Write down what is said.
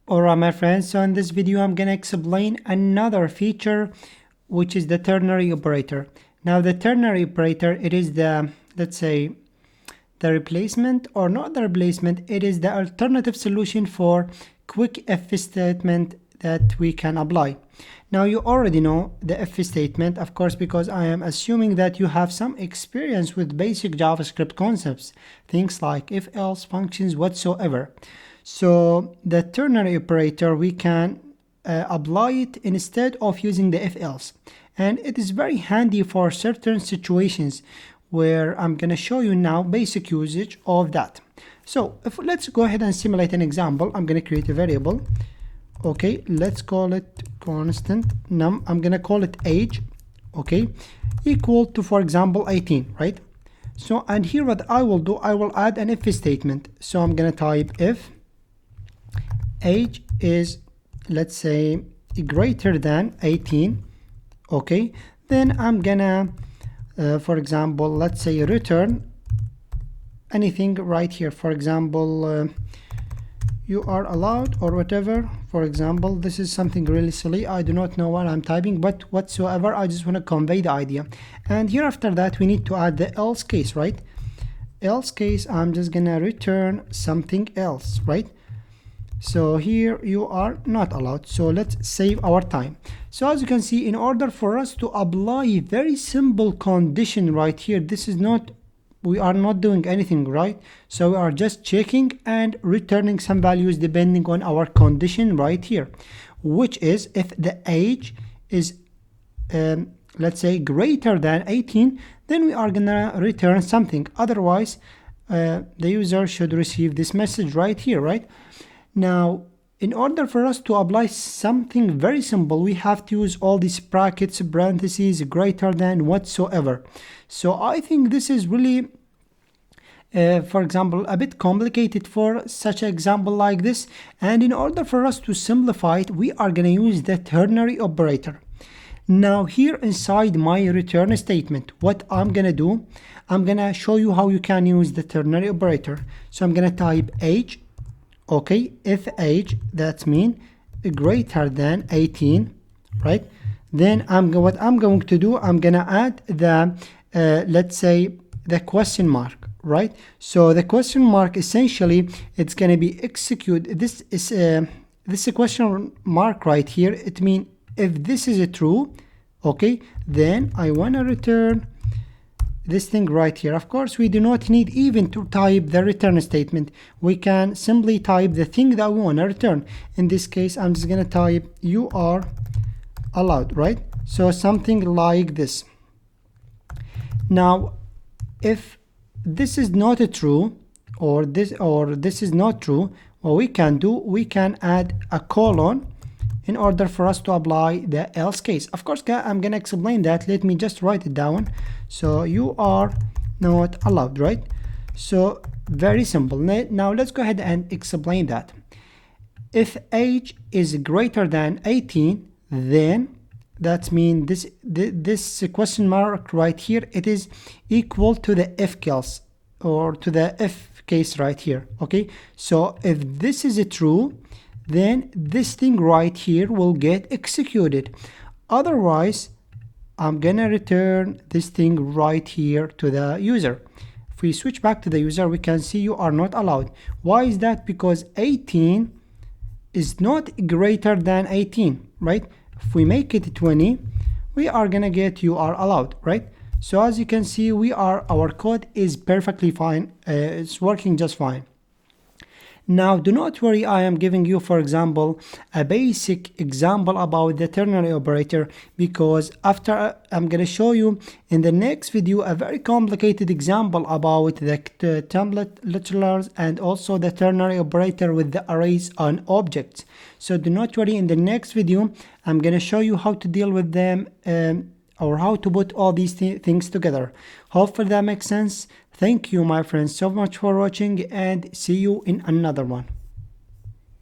Alright my friends, so in this video I'm gonna explain another feature which is the ternary operator. Now the ternary operator, it is the, let's say, the replacement, or not the replacement, it is the alternative solution for quick if statement that we can apply. Now you already know the if statement, of course, because I am assuming that you have some experience with basic JavaScript concepts, things like if else functions whatsoever. So the ternary operator, we can apply it instead of using the if else, and it is very handy for certain situations where I'm going to show you now basic usage of that. So let's go ahead and simulate an example. I'm going to create a variable. Okay, let's call it constant num. I'm going to call it age, okay, equal to, for example, 18, right? So, and here what I will do, I will add an if statement. So I'm going to type if age is, let's say, greater than 18, okay, then I'm gonna for example, let's say return anything right here. For example, you are allowed, or whatever. For example, this is something really silly, I do not know what I'm typing, but whatsoever, I just want to convey the idea. And here after that we need to add the else case, right? Else case, I'm just gonna return something else, right? So here you are not allowed. So let's save our time. So as you can see, in order for us to apply a very simple condition right here, this is not, we are not doing anything, right? So we are just checking and returning some values depending on our condition right here, which is if the age is let's say greater than 18, then we are gonna return something. Otherwise the user should receive this message right here, right? Now, in order for us to apply something very simple, we have to use all these brackets, parentheses, greater than, whatsoever. So I think this is really, for example, a bit complicated for such an example like this. And in order for us to simplify it, we are going to use the ternary operator. Now here inside my return statement, what I'm going to do, I'm going to show you how you can use the ternary operator. So I'm going to type age. Okay, if age, that means greater than 18, right? Then what I'm going to do, I'm gonna add the let's say the question mark, right? So the question mark, essentially, it's gonna be execute. This is a question mark right here. It means if this is a true, okay, then I wanna return this thing right here. Of course, we do not need even to type the return statement. We can simply type the thing that we want to return. In this case, I'm just going to type you are allowed, right? So something like this. Now, if this is not a true, or this is not true, what we can do, we can add a colon in order for us to apply the else case. Of course, I'm gonna explain that. Let me just write it down. So you are not allowed, right? So very simple. Now let's go ahead and explain that. If age is greater than 18, then that means this question mark right here, it is equal to the if case, or to the if case right here. Okay, so if this is a true, then this thing right here will get executed. Otherwise, I'm gonna return this thing right here to the user. If we switch back to the user, we can see you are not allowed. Why is that? Because 18 is not greater than 18, right? If we make it 20, we are gonna get you are allowed, right? So as you can see, our code is perfectly fine. It's working just fine. Now, do not worry, I am giving you, for example, a basic example about the ternary operator, because after I'm going to show you in the next video a very complicated example about the template literals and also the ternary operator with the arrays on objects. So do not worry, in the next video, I'm going to show you how to deal with them or how to put all these things together. Hopefully that makes sense. Thank you, my friends, so much for watching, and see you in another one.